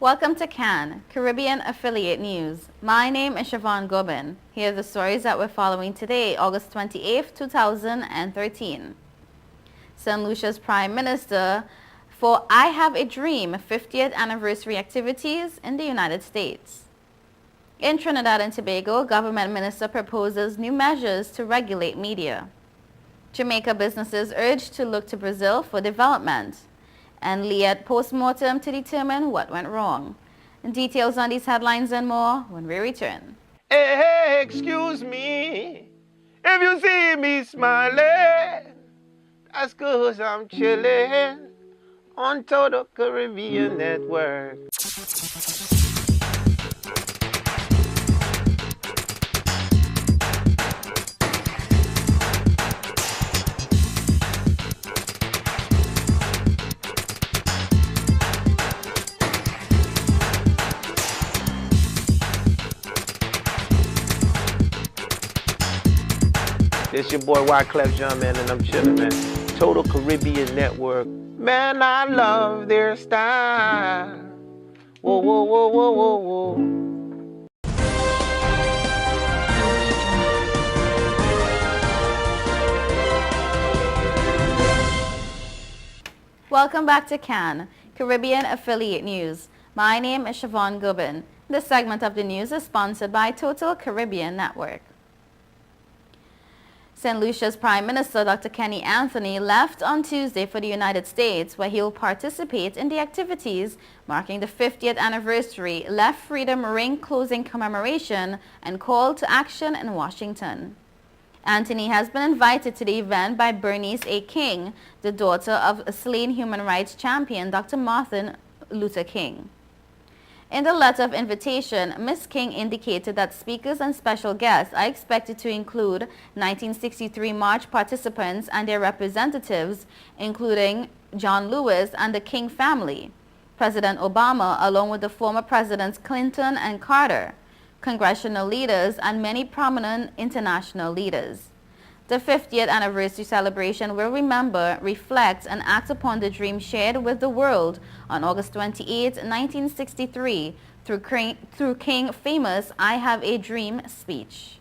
Welcome to CAN, Caribbean Affiliate News. My name is Siobhan Gobin. Here are the stories that we're following today, August 28, 2013. St. Lucia's Prime Minister for I Have a Dream 50th anniversary activities in the United States. In Trinidad and Tobago, government minister proposes new measures to regulate media. Jamaica businesses urged to look to Brazil for development. And Liat post-mortem to determine what went wrong. Details on these headlines and more when we return. Hey, excuse me, if you see me smiling, that's 'cause I'm chilling on Total Caribbean Network. It's your boy Wyclef Jean, man, and I'm chillin', man. Total Caribbean Network. Man, I love their style. Whoa, whoa, whoa, whoa, whoa, whoa. Welcome back to CAN, Caribbean Affiliate News. My name is Siobhan Gobin. This segment of the news is sponsored by Total Caribbean Network. St. Lucia's Prime Minister Dr. Kenny Anthony left on Tuesday for the United States, where he will participate in the activities marking the 50th anniversary Left Freedom Ring closing commemoration and call to action in Washington. Anthony has been invited to the event by Bernice A. King, the daughter of slain human rights champion Dr. Martin Luther King. In the letter of invitation, Ms. King indicated that speakers and special guests are expected to include 1963 March participants and their representatives, including John Lewis and the King family, President Obama, along with the former Presidents Clinton and Carter, congressional leaders, and many prominent international leaders. The 50th anniversary celebration will remember, reflect, and act upon the dream shared with the world on August 28, 1963, through King's famous I Have a Dream speech.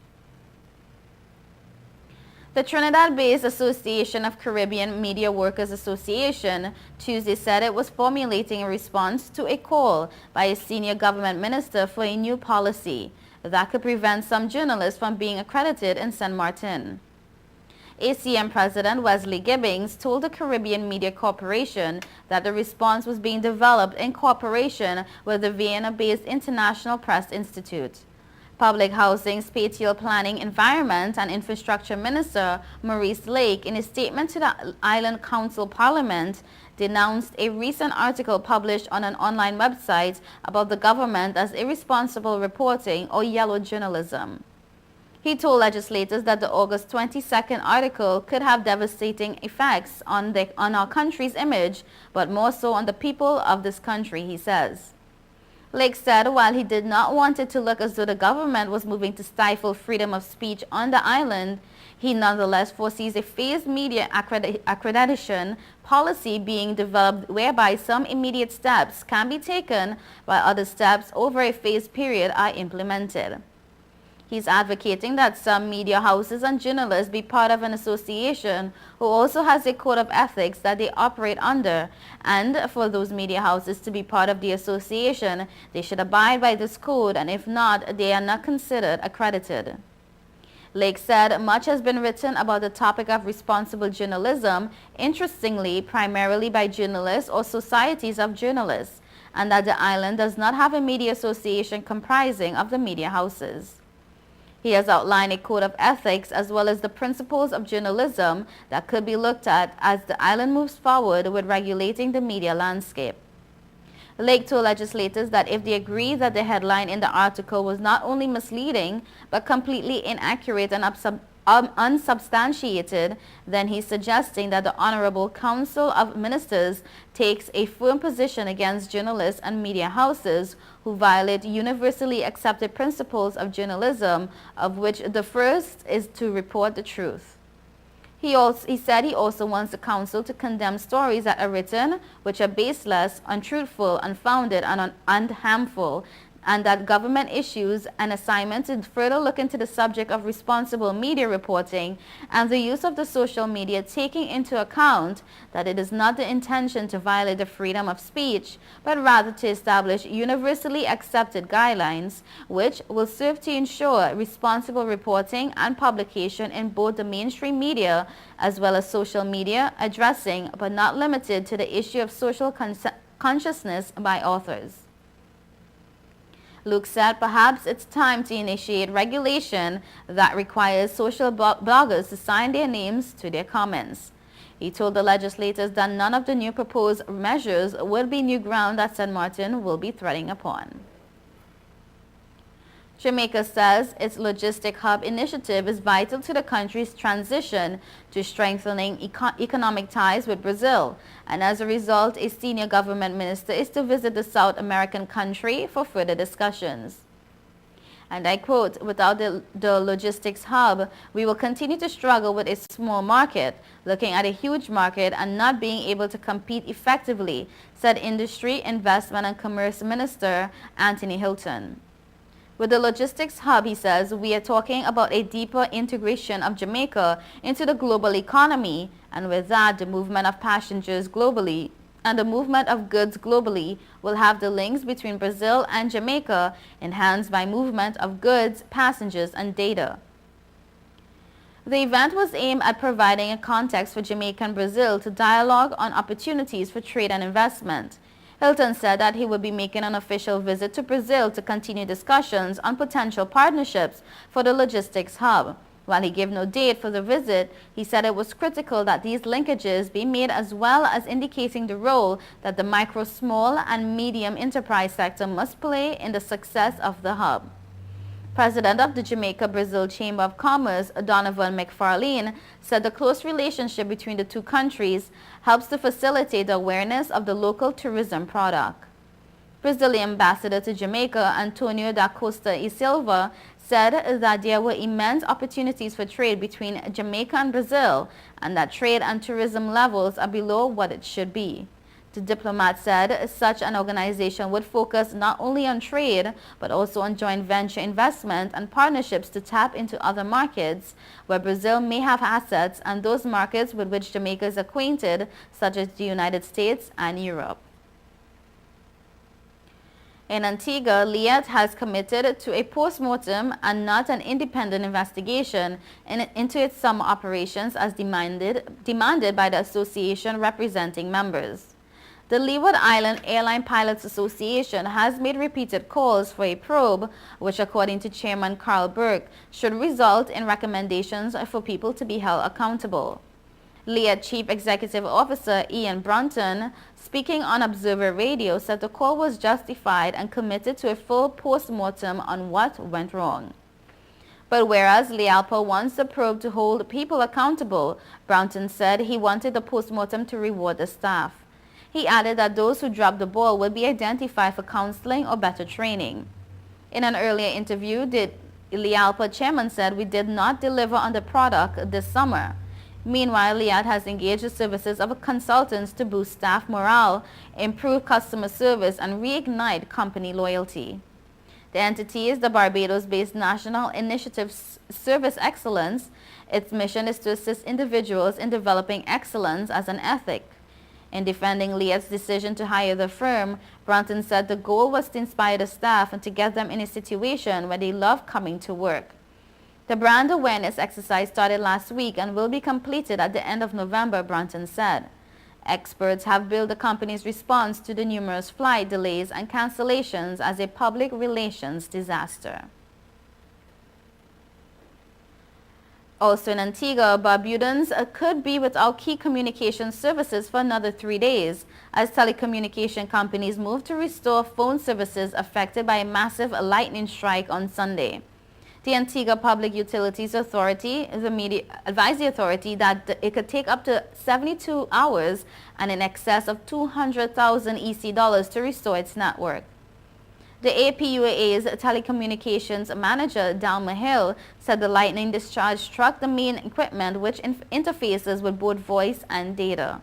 The Trinidad-based Association of Caribbean Media Workers Association Tuesday said it was formulating a response to a call by a senior government minister for a new policy that could prevent some journalists from being accredited in St. Martin. ACM President Wesley Gibbings told the Caribbean Media Corporation that the response was being developed in cooperation with the Vienna-based International Press Institute. Public Housing, Spatial Planning, Environment and Infrastructure Minister Maurice Lake, in a statement to the Island Council Parliament, denounced a recent article published on an online website about the government as irresponsible reporting or yellow journalism. He told legislators that the August 22nd article could have devastating effects on our country's image, but more so on the people of this country, he says. Lake said while he did not want it to look as though the government was moving to stifle freedom of speech on the island, he nonetheless foresees a phased media accreditation policy being developed whereby some immediate steps can be taken while other steps over a phased period are implemented. He's advocating that some media houses and journalists be part of an association who also has a code of ethics that they operate under, and for those media houses to be part of the association, they should abide by this code, and if not, they are not considered accredited. Lake said much has been written about the topic of responsible journalism, interestingly, primarily by journalists or societies of journalists, and that the island does not have a media association comprising of the media houses. He has outlined a code of ethics as well as the principles of journalism that could be looked at as the island moves forward with regulating the media landscape. Lake told legislators that if they agree that the headline in the article was not only misleading but completely inaccurate and unsubstantiated, then he's suggesting that the Honorable Council of Ministers takes a firm position against journalists and media houses who violate universally accepted principles of journalism, of which the first is to report the truth. He said he also wants the council to condemn stories that are written which are baseless, untruthful, unfounded, and harmful, and that government issues an assignment to further look into the subject of responsible media reporting and the use of the social media, taking into account that it is not the intention to violate the freedom of speech, but rather to establish universally accepted guidelines which will serve to ensure responsible reporting and publication in both the mainstream media as well as social media, addressing but not limited to the issue of social consciousness by authors. Luke said perhaps it's time to initiate regulation that requires social bloggers to sign their names to their comments. He told the legislators that none of the new proposed measures will be new ground that St. Martin will be treading upon. Jamaica says its logistic hub initiative is vital to the country's transition to strengthening economic ties with Brazil, and as a result, a senior government minister is to visit the South American country for further discussions. And I quote, "Without the logistics hub, we will continue to struggle with a small market, looking at a huge market and not being able to compete effectively," said Industry, Investment and Commerce Minister Anthony Hilton. With the logistics hub, he says, we are talking about a deeper integration of Jamaica into the global economy, and with that, the movement of passengers globally and the movement of goods globally will have the links between Brazil and Jamaica enhanced by movement of goods, passengers, and data. The event was aimed at providing a context for Jamaica and Brazil to dialogue on opportunities for trade and investment. Hilton said that he would be making an official visit to Brazil to continue discussions on potential partnerships for the logistics hub. While he gave no date for the visit, he said it was critical that these linkages be made, as well as indicating the role that the micro, small, and medium enterprise sector must play in the success of the hub. President of the Jamaica-Brazil Chamber of Commerce, Donovan McFarlane, said the close relationship between the two countries helps to facilitate the awareness of the local tourism product. Brazilian Ambassador to Jamaica, Antonio da Costa e Silva, said that there were immense opportunities for trade between Jamaica and Brazil, and that trade and tourism levels are below what it should be. The diplomat said such an organization would focus not only on trade, but also on joint venture investment and partnerships to tap into other markets where Brazil may have assets and those markets with which Jamaica is acquainted, such as the United States and Europe. In Antigua, Liat has committed to a post-mortem and not an independent investigation into its summer operations as demanded by the association representing members. The Leeward Island Airline Pilots Association has made repeated calls for a probe, which according to Chairman Carl Burke, should result in recommendations for people to be held accountable. Liat Chief Executive Officer Ian Brunton, speaking on Observer Radio, said the call was justified and committed to a full post-mortem on what went wrong. But whereas Lialpa wants the probe to hold people accountable, Brunton said he wanted the post-mortem to reward the staff. He added that those who dropped the ball would be identified for counseling or better training. In an earlier interview, the Lialpa chairman said, "We did not deliver on the product this summer." Meanwhile, Liat has engaged the services of consultants to boost staff morale, improve customer service, and reignite company loyalty. The entity is the Barbados-based National Initiative Service Excellence. Its mission is to assist individuals in developing excellence as an ethic. In defending Liat's decision to hire the firm, Brunton said the goal was to inspire the staff and to get them in a situation where they love coming to work. The brand awareness exercise started last week and will be completed at the end of November, Brunton said. Experts have billed the company's response to the numerous flight delays and cancellations as a public relations disaster. Also in Antigua, Barbudans could be without key communication services for another 3 days as telecommunication companies move to restore phone services affected by a massive lightning strike on Sunday. The Antigua Public Utilities Authority advised the authority that it could take up to 72 hours and in excess of $200,000 EC to restore its network. The APUA's telecommunications manager, Dalma Hill, said the lightning discharge struck the main equipment which interfaces with both voice and data.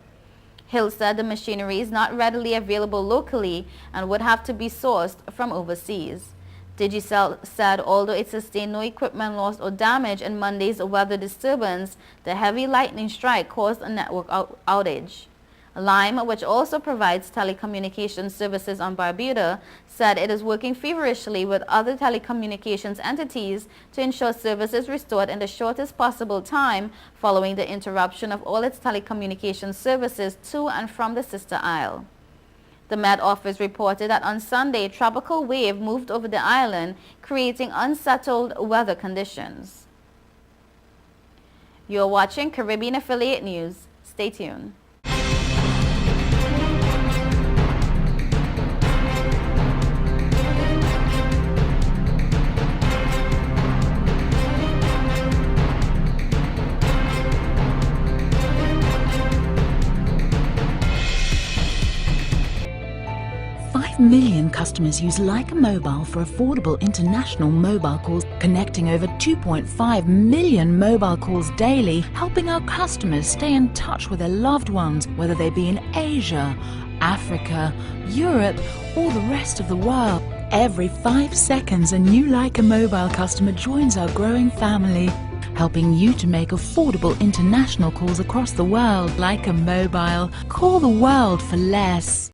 Hill said the machinery is not readily available locally and would have to be sourced from overseas. Digicel said although it sustained no equipment loss or damage in Monday's weather disturbance, the heavy lightning strike caused a network outage. Lime, which also provides telecommunications services on Barbuda, said it is working feverishly with other telecommunications entities to ensure services restored in the shortest possible time following the interruption of all its telecommunications services to and from the sister isle. The Met Office reported that on Sunday, a tropical wave moved over the island, creating unsettled weather conditions. You're watching Caribbean Affiliate News. Stay tuned. Million customers use Leica Mobile for affordable international mobile calls, connecting over 2.5 million mobile calls daily, helping our customers stay in touch with their loved ones, whether they be in Asia, Africa, Europe, or the rest of the world. Every 5 seconds, a new Leica Mobile customer joins our growing family, helping you to make affordable international calls across the world. Leica Mobile. Call the world for less.